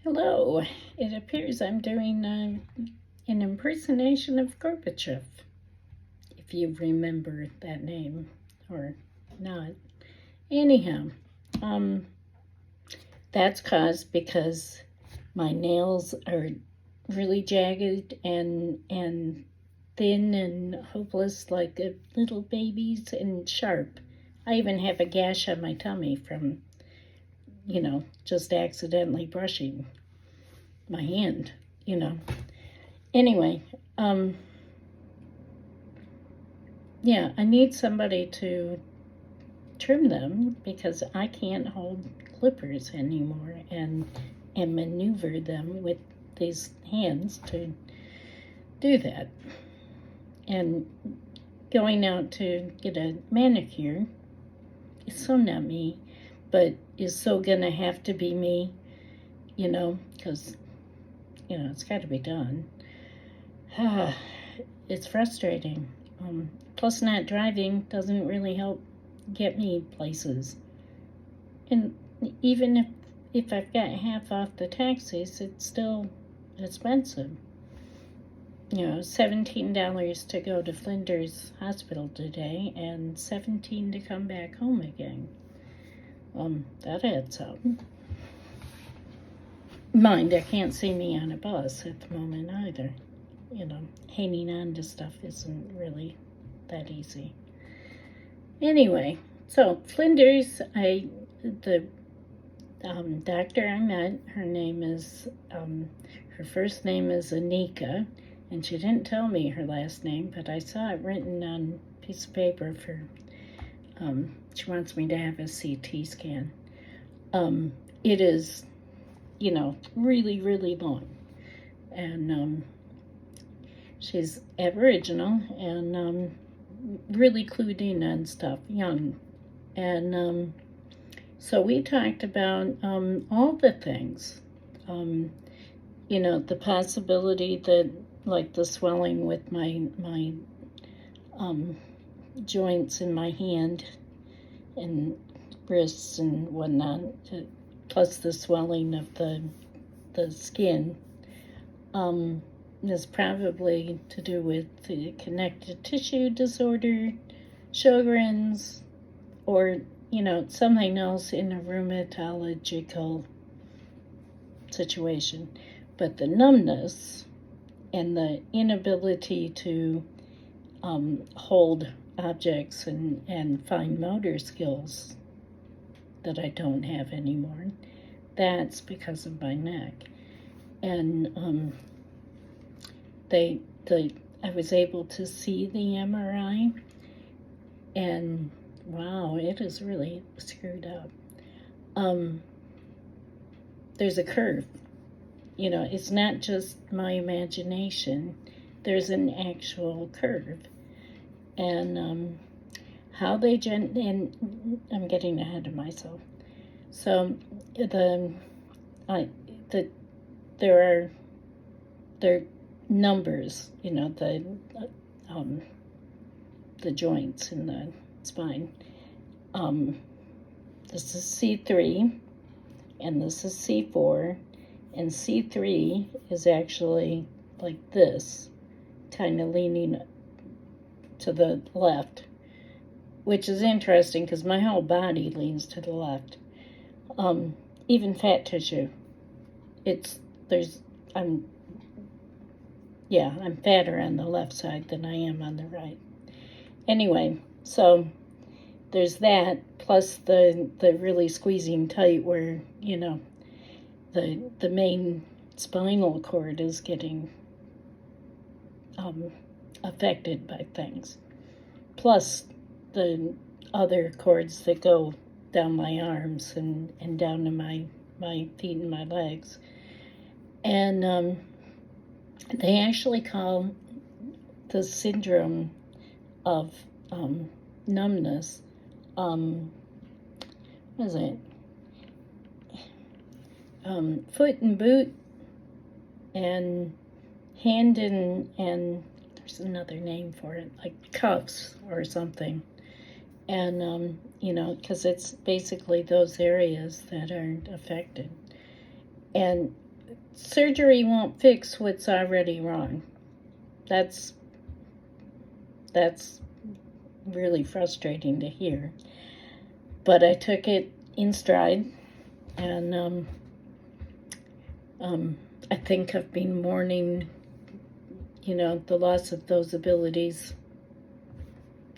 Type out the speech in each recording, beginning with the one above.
Hello. It appears I'm doing an impersonation of Gorbachev, if you remember that name or not. Anyhow, um, that's caused because my nails are really jagged and thin and hopeless like a little baby's and sharp. I even have a gash on my tummy from, just accidentally brushing my hand. Anyway, um, yeah, I need somebody to trim them because I can't hold clippers anymore and maneuver them with these hands to do that. And going out to get a manicure is so not me, but is so gonna have to be me, because it's got to be done. It's frustrating. Plus, not driving doesn't really help get me places. And even if I've got half off the taxis, it's still expensive. $17 to go to Flinders Hospital today and $17 to come back home again. That adds up. Mind, I can't see me on a bus at the moment either. Hanging on to stuff isn't really that easy. Anyway, so Flinders, the doctor I met, her first name is Anika, and she didn't tell me her last name, but I saw it written on a piece of paper she wants me to have a CT scan. It is, really, really long. And she's Aboriginal and really clued in on stuff, young. And so we talked about all the things. The possibility that, like, the swelling with my joints in my hand and wrists and whatnot, plus the swelling of the skin, is probably to do with the connective tissue disorder, Sjogren's, or something else in a rheumatological situation. But the numbness and the inability to hold objects and fine motor skills that I don't have anymore, that's because of my neck. And I was able to see the MRI, and wow, it is really screwed up. There's a curve. It's not just my imagination. There's an actual curve. And how they and I'm getting ahead of myself. So there are numbers, the joints in the spine. This is C3, and this is C4, and C3 is actually like this, kind of leaning to the left, which is interesting because my whole body leans to the left. Even fat tissue. I'm fatter on the left side than I am on the right. Anyway, so there's that, plus the really squeezing tight where, the main spinal cord is getting affected by things. Plus the other cords that go down my arms and down to my feet and my legs. And they actually call the syndrome of numbness, what is it? Foot and boot and hand and there's another name for it, like cuffs or something. And, because it's basically those areas that are affected. And surgery won't fix what's already wrong. That's really frustrating to hear. But I took it in stride, and I think I've been mourning, the loss of those abilities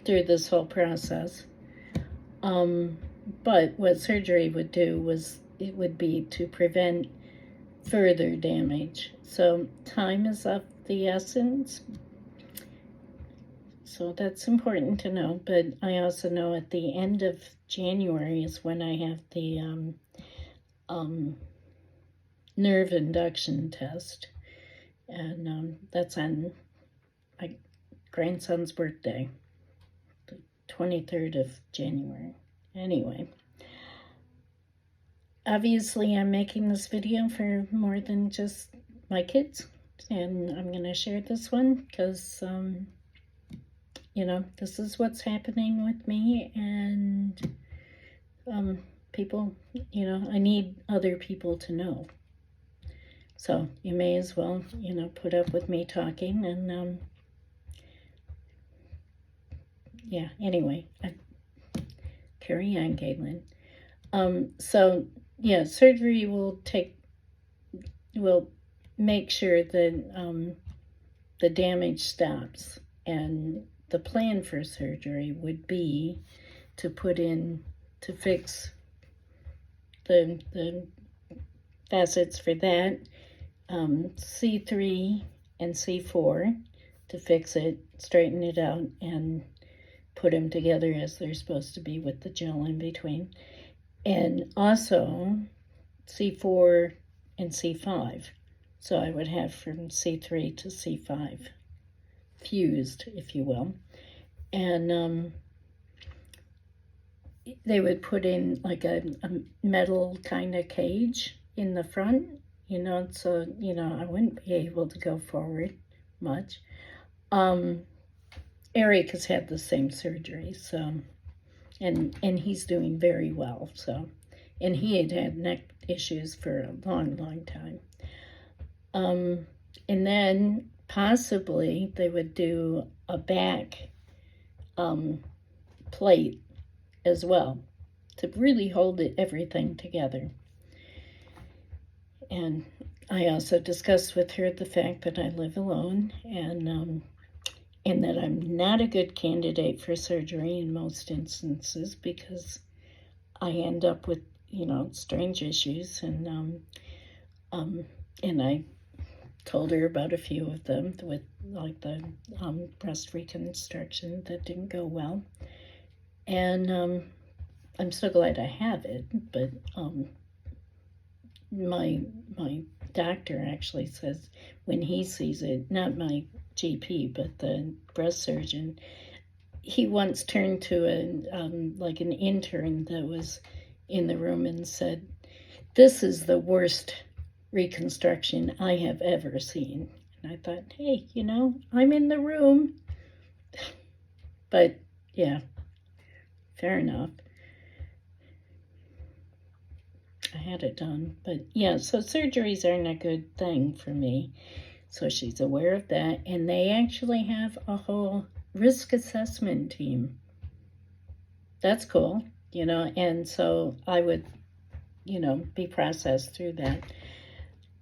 through this whole process. But what surgery would do would be to prevent further damage. So time is of the essence. So that's important to know. But I also know at the end of January is when I have the nerve induction test. And that's on my grandson's birthday, the 23rd of January. Anyway, obviously I'm making this video for more than just my kids, and I'm going to share this one because, this is what's happening with me, and people, I need other people to know. So you may as well, put up with me talking, and yeah, anyway, carry on, Galen. So yeah, surgery will make sure that the damage stops, and the plan for surgery would be to fix the facets for that, C3 and C4, to fix it, straighten it out, and put them together as they're supposed to be with the gel in between. And also C4 and C5. So I would have from C3 to C5 fused, if you will. And they would put in like a metal kind of cage in the front, so, I wouldn't be able to go forward much. Eric has had the same surgery, so, and he's doing very well, so, and he had neck issues for a long, long time. And then possibly they would do a back plate as well to really hold everything together. And I also discussed with her the fact that I live alone, and that I'm not a good candidate for surgery in most instances because I end up with, strange issues, and I told her about a few of them with like the breast reconstruction that didn't go well. And I'm so glad I have it, but my doctor actually says when he sees it, not my GP, but the breast surgeon, he once turned to like an intern that was in the room and said, "This is the worst reconstruction I have ever seen." And I thought, hey, I'm in the room. But yeah, fair enough. I had it done. But yeah, so surgeries aren't a good thing for me. So she's aware of that. And they actually have a whole risk assessment team. That's cool, and so I would, be processed through that.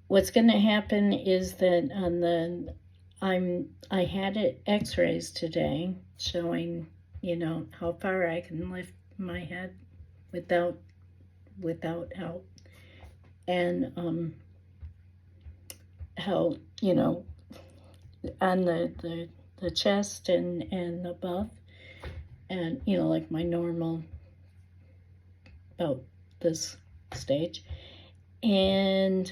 What's going to happen is that I had x-rays today showing, how far I can lift my head without help, and how, on the chest and above, and like my normal, about this stage. And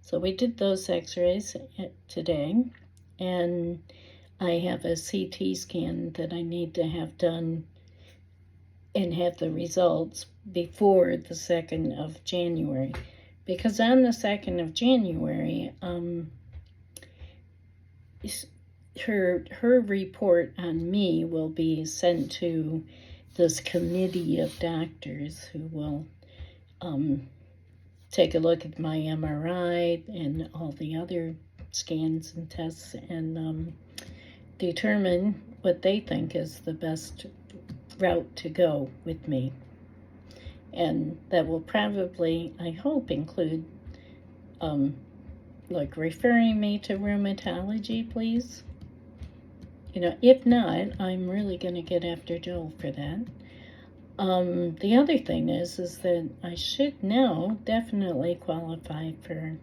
so we did those x-rays today, and I have a CT scan that I need to have done and have the results before the 2nd of January. Because on the 2nd of January, her report on me will be sent to this committee of doctors who will take a look at my MRI and all the other scans and tests and determine what they think is the best route to go with me. And that will probably, I hope, include like referring me to rheumatology, please. If not, I'm really going to get after Joel for that. The other thing is that I should now definitely qualify for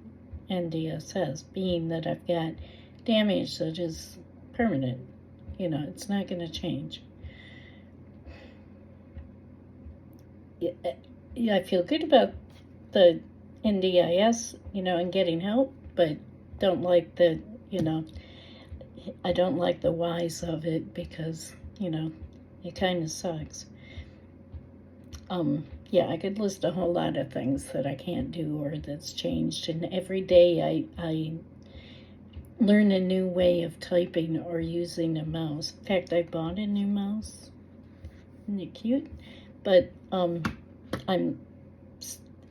NDSS, being that I've got damage that is permanent. It's not going to change. Yeah, I feel good about the NDIS, and getting help, but don't like I don't like the whys of it because, it kind of sucks. Yeah, I could list a whole lot of things that I can't do or that's changed, and every day I learn a new way of typing or using a mouse. In fact, I bought a new mouse. Isn't it cute? But I'm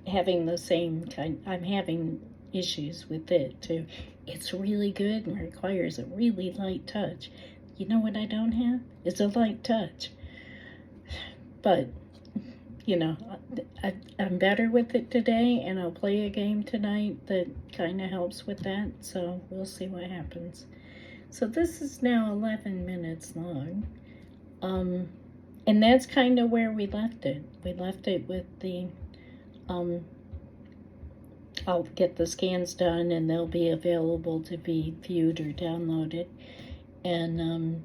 having the same kind, I'm having issues with it too. It's really good and requires a really light touch. You know what I don't have? It's a light touch. But, I'm better with it today, and I'll play a game tonight that kind of helps with that, so we'll see what happens. So this is now 11 minutes long. And that's kind of where we left it. We left it with the, I'll get the scans done and they'll be available to be viewed or downloaded. And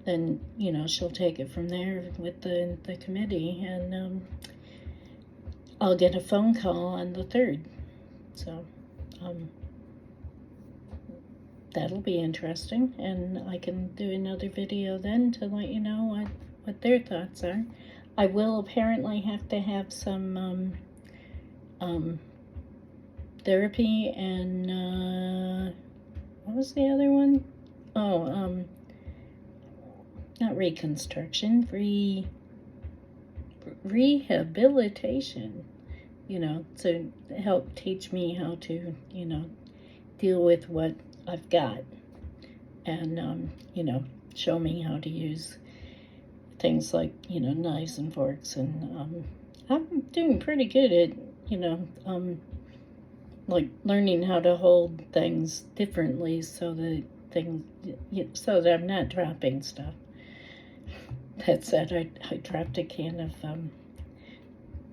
then, she'll take it from there with the committee, and I'll get a phone call on the 3rd. So, that'll be interesting, and I can do another video then to let you know what their thoughts are. I will apparently have to have some therapy and what was the other one? Oh, not reconstruction, rehabilitation, to help teach me how to, deal with what I've got, and, show me how to use things like, knives and forks, and I'm doing pretty good at, like learning how to hold things differently so that so that I'm not dropping stuff. That said, I dropped a can of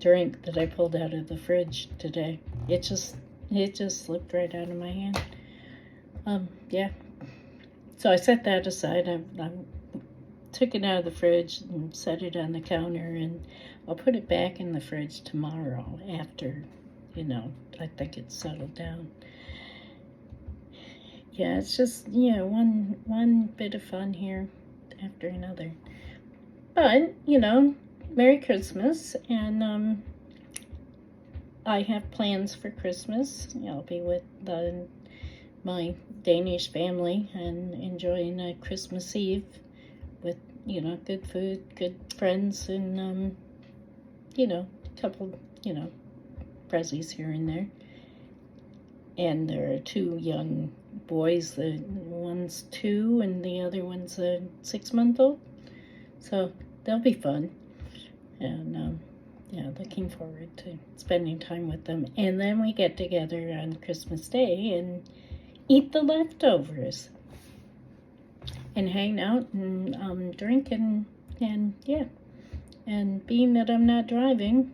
drink that I pulled out of the fridge today. It just slipped right out of my hand. Yeah. So I set that aside. I took it out of the fridge and set it on the counter, and I'll put it back in the fridge tomorrow after, I think it's settled down. Yeah, it's just, one bit of fun here after another. But, Merry Christmas, and I have plans for Christmas. I'll be with my Danish family and enjoying a Christmas Eve with, good food, good friends, and, a couple, prezzies here and there. And there are 2 young boys. The one's 2 and the other one's a 6-month-old. So they'll be fun. And looking forward to spending time with them. And then we get together on Christmas Day and eat the leftovers and hang out and drink and yeah. And being that I'm not driving,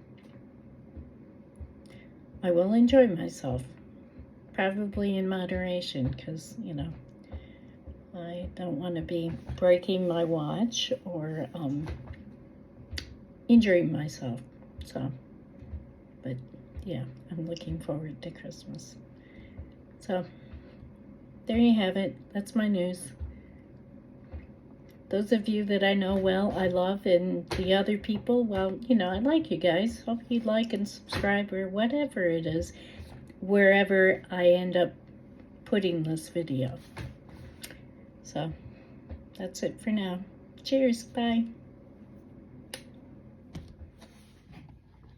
I will enjoy myself. Probably in moderation, because, I don't want to be breaking my watch or injuring myself. So, but yeah, I'm looking forward to Christmas. So, there you have it. That's my news. Those of you that I know well, I love, and the other people, well, I like you guys. Hope you like and subscribe or whatever it is, wherever I end up putting this video. So, that's it for now. Cheers. Bye.